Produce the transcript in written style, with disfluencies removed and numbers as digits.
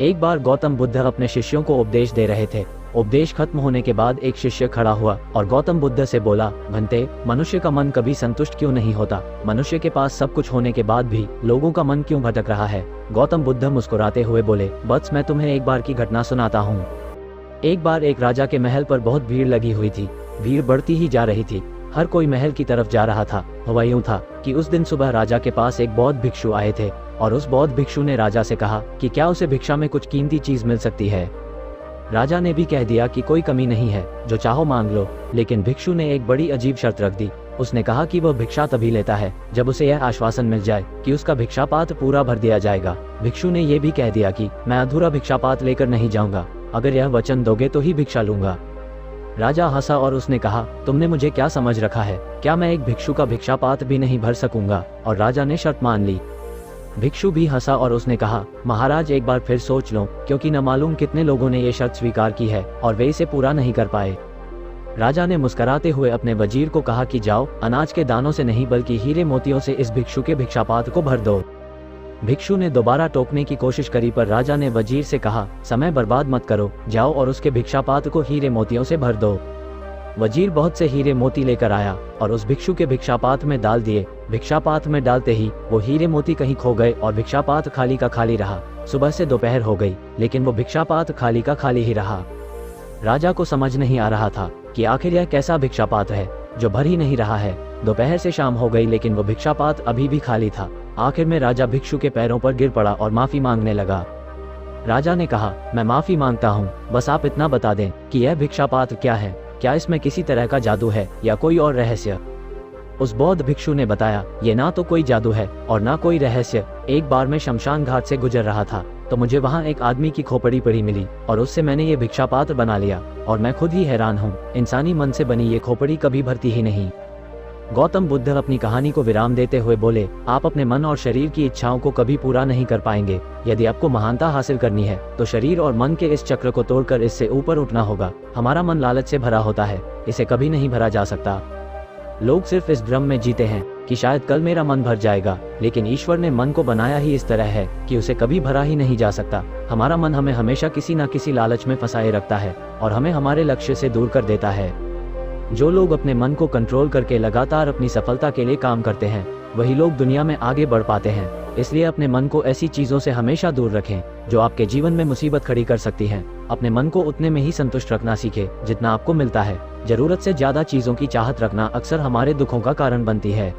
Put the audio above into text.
एक बार गौतम बुद्ध अपने शिष्यों को उपदेश दे रहे थे। उपदेश खत्म होने के बाद एक शिष्य खड़ा हुआ और गौतम बुद्ध से बोला, भंते, मनुष्य का मन कभी संतुष्ट क्यों नहीं होता? मनुष्य के पास सब कुछ होने के बाद भी लोगों का मन क्यों भटक रहा है? गौतम बुद्ध मुस्कुराते हुए बोले, वत्स, मैं तुम्हें एक बार की घटना सुनाता हूँ। एक बार एक राजा के महल पर बहुत भीड़ लगी हुई थी। भीड़ बढ़ती ही जा रही थी। हर कोई महल की तरफ जा रहा था। हुआ यूं था कि उस दिन सुबह राजा के पास एक बौद्ध भिक्षु आए थे और उस बौद्ध भिक्षु ने राजा से कहा कि क्या उसे भिक्षा में कुछ कीमती चीज मिल सकती है। राजा ने भी कह दिया कि कोई कमी नहीं है, जो चाहो मांग लो। लेकिन भिक्षु ने एक बड़ी अजीब शर्त रख दी। उसने कहा कि वह भिक्षा तभी लेता है जब उसे यह आश्वासन मिल जाए कि उसका भिक्षापात्र पूरा भर दिया जाएगा। भिक्षु ने यह भी कह दिया कि मैं अधूरा भिक्षापात्र लेकर नहीं जाऊंगा, अगर यह वचन दोगे तो ही भिक्षा लूंगा। राजा हंसा और उसने कहा, तुमने मुझे क्या समझ रखा है? क्या मैं एक भिक्षु का भिक्षापात्र भी नहीं भर सकूंगा? और राजा ने शर्त मान ली। भिक्षु भी हंसा और उसने कहा, महाराज, एक बार फिर सोच लो, क्योंकि न मालूम कितने लोगों ने ये शर्त स्वीकार की है और वे इसे पूरा नहीं कर पाए। राजा ने मुस्कुराते हुए अपने वजीर को कहा कि जाओ, अनाज के दानों से नहीं बल्कि हीरे मोतियों से इस भिक्षु के भिक्षापात्र को भर दो। भिक्षु ने दोबारा टोकने की कोशिश करी, पर राजा ने वजीर से कहा, समय बर्बाद मत करो, जाओ और उसके भिक्षापात्र को हीरे मोतियों से भर दो। वजीर बहुत से हीरे मोती लेकर आया और उस भिक्षु के भिक्षापात्र में डाल दिए। भिक्षापात्र में डालते ही वो हीरे मोती कहीं खो गए और भिक्षापात्र खाली का खाली रहा। सुबह से दोपहर हो गई, लेकिन वो भिक्षापात्र खाली का खाली ही रहा। राजा को समझ नहीं आ रहा था कि आखिर यह कैसा भिक्षापात्र है जो भर ही नहीं रहा है। दोपहर से शाम हो गई, लेकिन वो भिक्षापात्र अभी भी खाली था। आखिर में राजा भिक्षु के पैरों पर गिर पड़ा और माफी मांगने लगा। राजा ने कहा, मैं माफी मांगता हूँ, बस आप इतना बता दें कि यह भिक्षापात्र क्या है? क्या इसमें किसी तरह का जादू है या कोई और रहस्य? उस बौद्ध भिक्षु ने बताया, ये ना तो कोई जादू है और ना कोई रहस्य। एक बार मैं शमशान घाट से गुजर रहा था तो मुझे वहाँ एक आदमी की खोपड़ी पड़ी मिली और उससे मैंने ये भिक्षापात्र बना लिया और मैं खुद ही हैरान हूँ, इंसानी मन से बनी ये खोपड़ी कभी भरती ही नहीं। गौतम बुद्ध अपनी कहानी को विराम देते हुए बोले, आप अपने मन और शरीर की इच्छाओं को कभी पूरा नहीं कर पाएंगे। यदि आपको महानता हासिल करनी है तो शरीर और मन के इस चक्र को तोड़कर इससे ऊपर उठना होगा। हमारा मन लालच से भरा होता है, इसे कभी नहीं भरा जा सकता। लोग सिर्फ इस भ्रम में जीते हैं कि शायद कल मेरा मन भर जाएगा, लेकिन ईश्वर ने मन को बनाया ही इस तरह है कि उसे कभी भरा ही नहीं जा सकता। हमारा मन हमें हमेशा किसी न किसी लालच में फंसाए रखता है और हमें हमारे लक्ष्य से दूर कर देता है। जो लोग अपने मन को कंट्रोल करके लगातार अपनी सफलता के लिए काम करते हैं, वही लोग दुनिया में आगे बढ़ पाते हैं। इसलिए अपने मन को ऐसी चीजों से हमेशा दूर रखें जो आपके जीवन में मुसीबत खड़ी कर सकती हैं। अपने मन को उतने में ही संतुष्ट रखना सीखें जितना आपको मिलता है। जरूरत से ज्यादा चीजों की चाहत रखना अक्सर हमारे दुखों का कारण बनती है।